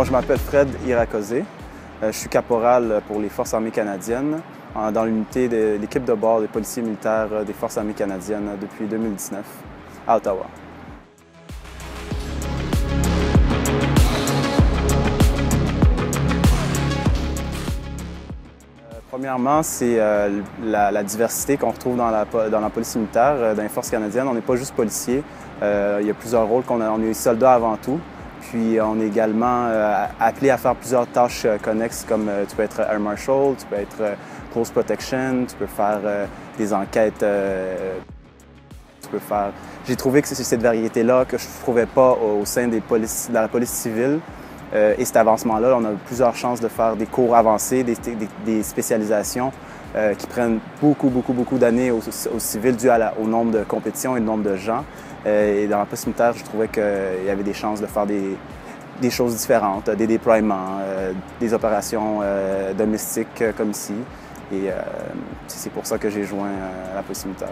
Bon, je m'appelle Fred Irakozé. Je suis caporal pour les Forces armées canadiennes dans l'unité de l'équipe de bord des policiers militaires des Forces armées canadiennes depuis 2019 à Ottawa. Premièrement, c'est la diversité qu'on retrouve dans la police militaire, dans les Forces canadiennes. On n'est pas juste policiers. Il y a plusieurs rôles. On est soldats avant tout. Puis on est également appelé à faire plusieurs tâches connexes, comme tu peux être Air Marshal, tu peux être Coast Protection, tu peux faire des enquêtes. J'ai trouvé que c'est cette variété-là que je ne trouvais pas au sein de la police civile. Et cet avancement-là, on a plusieurs chances de faire des cours avancés, des spécialisations qui prennent beaucoup d'années au civil dû au nombre de compétitions et au nombre de gens. Et dans la police militaire, je trouvais qu'il y avait des chances de faire des choses différentes, des déploiements, des opérations domestiques comme ici. Et c'est pour ça que j'ai joint la police militaire.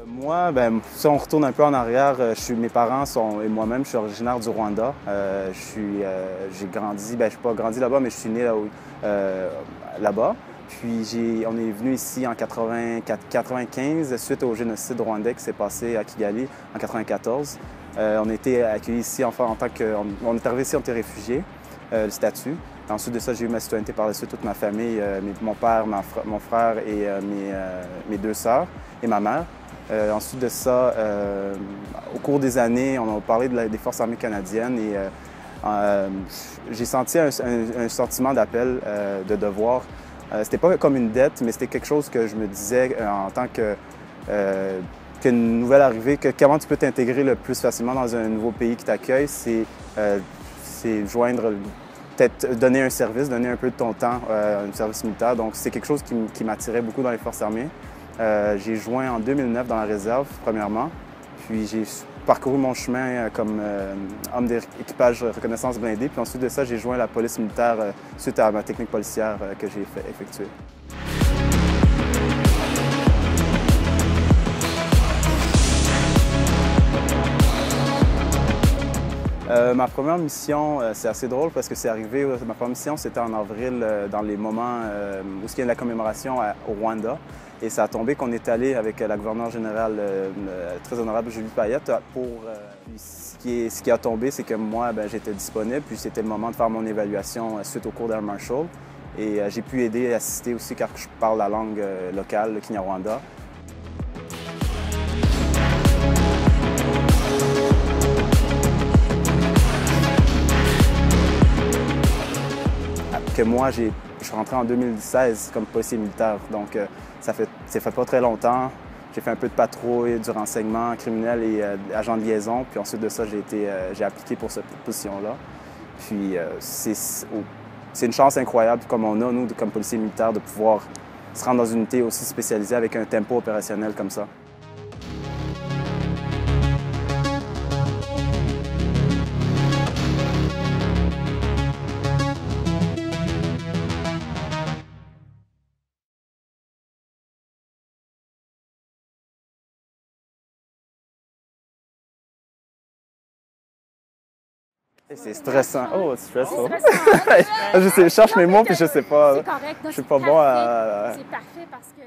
Moi, si on retourne un peu en arrière, mes parents et moi-même, je suis originaire du Rwanda. J'ai grandi, je n'ai pas grandi là-bas, mais je suis né là-bas. Puis on est venu ici en 1995 suite au génocide rwandais qui s'est passé à Kigali en 1994. On a été accueillis ici en tant que... On est arrivé ici, on était réfugiés, le statut. Ensuite de ça, j'ai eu ma citoyenneté par la suite, toute ma famille, mon père, mon frère et mes deux sœurs et ma mère. Ensuite de ça, au cours des années, on a parlé des Forces armées canadiennes et j'ai senti un sentiment d'appel, de devoir. C'était pas comme une dette, mais c'était quelque chose que je me disais en tant qu'une nouvelle arrivée, comment tu peux t'intégrer le plus facilement dans un nouveau pays qui t'accueille, c'est joindre, peut-être donner un service, donner un peu de ton temps à un service militaire. Donc c'est quelque chose qui m'attirait beaucoup dans les Forces armées. J'ai joint en 2009 dans la réserve, premièrement, puis j'ai parcouru mon chemin comme homme d'équipage reconnaissance blindée, puis ensuite de ça, j'ai joint la police militaire suite à ma technique policière que j'ai effectuée. Ma première mission, c'est assez drôle parce que c'est arrivé, ma première mission, c'était en avril, dans les moments où il y a la commémoration au Rwanda. Et ça a tombé qu'on est allé avec la gouverneure générale, très honorable Julie Payette, ce qui a tombé, c'est que moi, j'étais disponible, puis c'était le moment de faire mon évaluation suite au cours d'Air Marshal. Et j'ai pu aider et assister aussi car je parle la langue locale, le Kinyarwanda. Que moi, je suis rentré en 2016 comme policier militaire, donc ça fait pas très longtemps. J'ai fait un peu de patrouille, du renseignement criminel et agent de liaison, puis ensuite de ça, j'ai appliqué pour cette position-là. Puis c'est une chance incroyable comme on a, nous, comme policiers militaires, de pouvoir se rendre dans une unité aussi spécialisée avec un tempo opérationnel comme ça. C'est stressant. Oh, c'est stressant. Je cherche mes mots puis je sais pas. C'est correct. Je suis pas bon à... C'est parfait parce que...